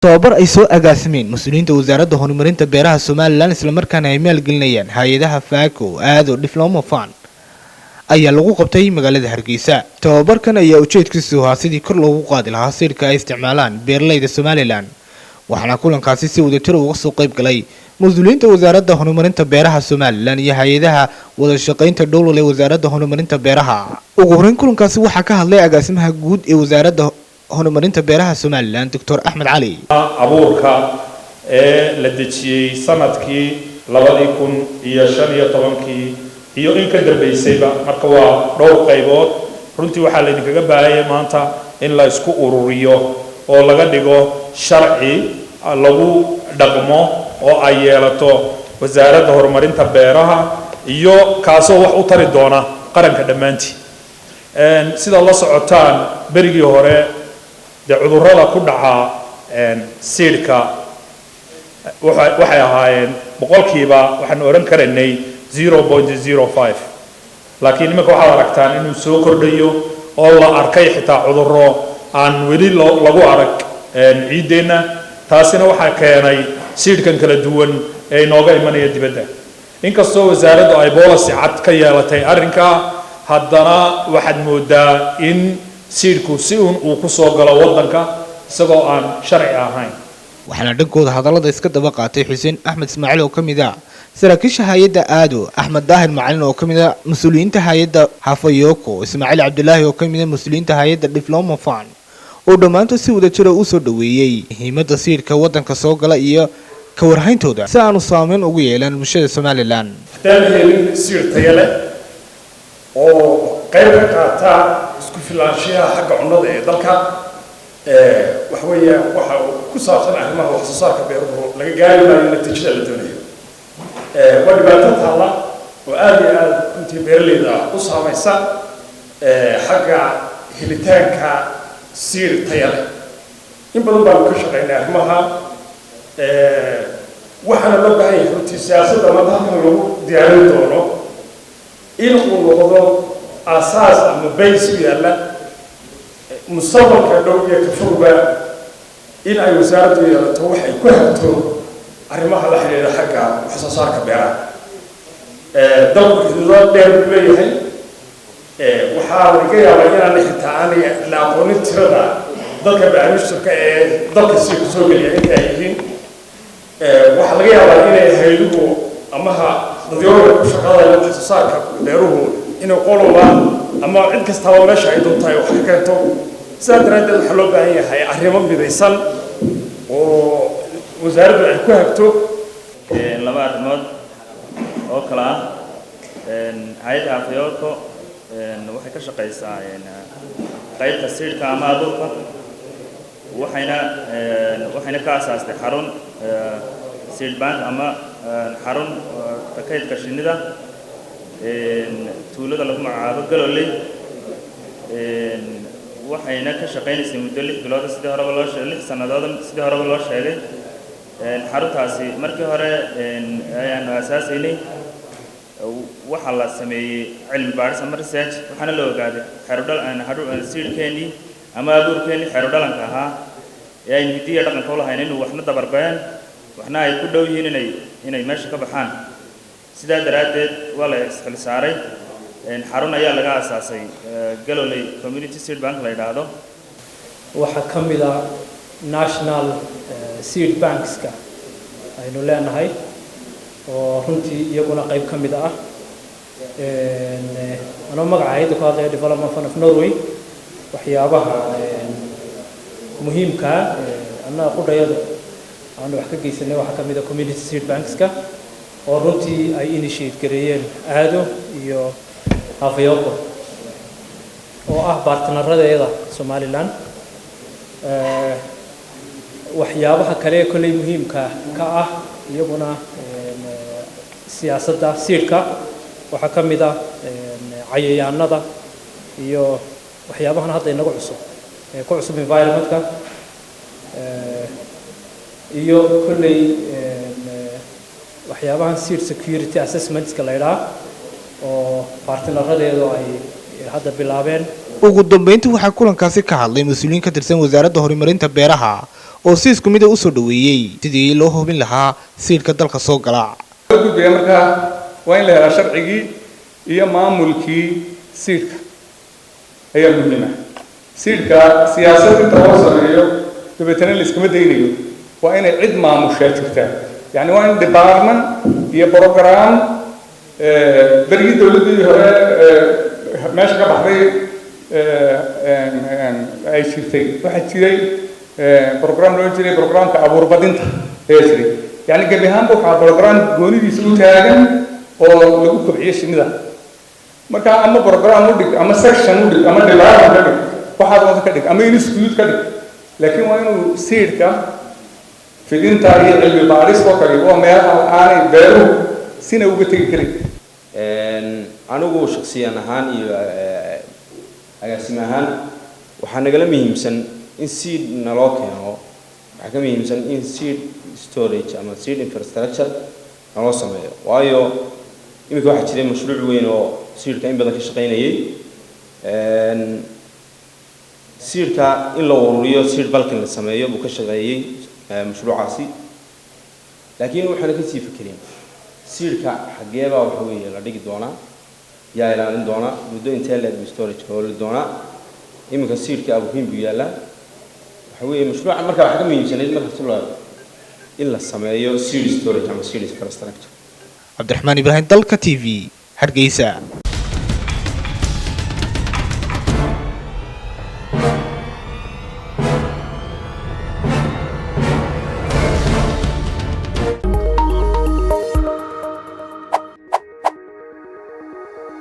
tababar ay soo agaasimeen mas'uuliyiinta wasaaradda horumarinta beeraha Somaliland isla markaana ay maalgelinayaan hay'adaha FACO aado Diploma Fund ayaa lagu qabtay magaalada Hargeysa. Tababarkan ayaa ujeedkiisu ahaa sidii kor loogu qaadi lahaa sirka ay isticmaalaan beeralayda Somaliland, waxaana kulankaasi si wadajir uga soo qayb galay mas'uuliyiinta wasaaradda horumarinta beeraha Somaliland iyo hay'adaha wada shaqaynta dowladda ee wasaaradda horumarinta beeraha. Ugu horreyn kulankaasi waxaa ka hadlay agaasimaha guud ee wasaaradda horumarinta beeraha Somaliland Dr. Ahmed Ali. abuurka la dejiyay sanadkii 2015 iyo in ka dambeysayba marka waa dhowr qaybood runtii waxa la idinkaga baahanyahay maanta in la isku ururiyo oo laga dhigo sharci lagu dhaqmo oo ay yeelato wasaaradda horumarinta beeraha iyo kaasoo wax u tari doona qaranka dhamaantii sida la socotaan berigii hore cudurrada ku dhaca seedka waxay ahaayeen boqolkiiba waxaan oran karaynay 0.05 laakiin imika waxaad aragtaan inuu soo kordhayo oo la arkay xitaa cudurro aan weli lagu arag ciideena taasina waxaa keenay seedkan kala duwan ee inooga imanaya dibadda inkastoo wasaaraddu ay policy cad ka yeelatay arrinka haddana waxaad moodaa in seedku si uu ku soo galo wadanka isagoo aan sharci ahayn waxaana dhankooda hadallada iska daba qaatay Xuseen Axmed Ismaaciil oo kamid ah saraakiisha hay'adda aado Axmed Daahir Macalin oo kamid ah mas'uuliyiinta hay'adda Hafayoko Ismaaciil Cabdullaahi oo kamid ah mas'uuliyiinta hay'adda Diploma Fund oo dhamaantood si wadajir ah u soo dhaweeyay muhiimadda seedka wadanka soo gala iyo ka warhayntooda si aanu saameyn ugu yeelan bulshada Somaliland. Hadaan seed tayo leh oo qayb ka qaata isku filaanshiyaha xagga cunnada ee dalka wax weeyaan waxa ku saabsan arrimaha wax soo saarka beeruhu laga gaari maayo natiijada la doonayo waa dhibaato taala oo aad iyo aad intii beeralayda u saamaysa xagga helitaanka seed tayo leh in badan baan ka shaqeynay arrimaha waxaana loo baahan yahay runtii siyaasadda maanta halkan lagu diyaarin doono in uu noqdo أساس أما بيس ويلا مستقبل كدولة كفوبا إن أي وزارة ويلا توحي كهتو أرمها لحين حقا وحساسار كبيرة دولة كذا دير بليه وحاول كي يلاقينا نحن تعاني لاقوني تردا ضلك بعمشتو ضلك السيف سوق اللي عندها يجين وحاول كي يلاقينا هيلو أمها ضيوف شغالة وحساسار كبيروه إنه قولوا أما عند كستوى ماشي عندهم طيب وحكايته سادرات الحلو بعيا هاي أهرمهم بذيسان ووزارة الحكومة هكتو لما أرمود أوكلا هاي عفيوكو وحكي شقيسا قيد تسير كاما دوكا وحنا كاساس حرون سيد بانك أما حرون تكيد كشينيدا tuulada lagu magacaabo galoley waxayna ka shaqeynaysaa muddo 6 bilood sidii hore loo sheegay 6 sanadood sidii hore loo sheegay xaruntaasi markii hore ayaan asaasaynay waxa la sameeyay cilmi baaris ama research waxaana la ogaaday xarun seedkeeni ama abuurkeeni xero dhalanka ahaa ee ay hidiyo dhaqanka u lahayn inuu waxna dabarbayaan waxna ay ku dhow yihiin inay meesha ka baxaan sidaa daraadeed waa la isxilsaaray xarun ayaa laga asaasay galoley community seed bank la yiraahdo waxa kamid ah national seed bankska aynu leenahay oo runtii iyaguna qayb kamid ah ano magacayda ku hadlay Development Fund of Norway waxyaabaha muhiimka anna qodayada aan wax ka geysanay waxa kamid ah community seed bankska oo runtii ay initiate gareeyeen aado iyo Hafayoko oo ah partneradeeda Somaliland waxyaabaha kale kulay muhiimka ka ah iyaguna siyaasadda seedka waxa kamid ah cayayaanada iyo waxyaabahan hadda inagu cusub environmentka iyo kulay waxyaabahan seed security assessments ka leeyahay oo partneradeedu ay hadda bilaabeen ugu dambeyntii waxaa kulankaasi ka hadlay mas'uuliyiin ka tirsan wasaaradda horumarinta beeraha oo si isku mid ah u soo dhaweeyay sidii loo hubin lahaa siidhka dalka soo gala. guddiga markaa waa in la helaa sharcigii iyo maamulkii siidhka ayaa muhiim ah. siidhka siyaasad inta loo sameeyo dabeetana la iskama daynayo, waa inay cid maamushaa jirtaa. yani waa in department iyo program berigii dowladdii hore meesha ka baxday ay jirtay, waxaa jiray program loo jiray programka abuurbadinta ayaa jiray. yani gebi ahaanba waxaa program goonidiisa u taagan oo lagu kobciyo shinnida. marka ama program u dhig ama section u dhig ama department ka dhig waxaad wada ka dhig ama institute ka dhig, laakiin waa inuu siidhka fidinta iyo cilmi baaris oo kale waa meelaha aanay beeruhu sina uga tegi karin. anigu shakhsiyan ahaan iyo agaasimo ahaan waxaa nagala muhiimsan in seed naloo keeno, waxaa ka muhiimsan in seed storage ama seed infrastructure naloo sameeyo. waayo iminka waxaa jiray mashruuc weyn oo seedka in badan ka shaqaynayay. seedka in la ururiyo seed balkan la sameeyo buu ka shaqeeyay mashruucaasi, laakiin waxaan ka sii fikirin seedka xageeba waxa weeye la dhigi doonaa, yaa ilaalin doona, muddo intee la storage ka holi doona. iminka seedka abuuhin buu yaalaa, waxa weeye mashruuca markaa waxaa ka muhiimsanayd marka in la sameeyo seed storage ama seed infrastructure. Cabdiraxmaan Ibraahim, Dalka TV, Hargeysa.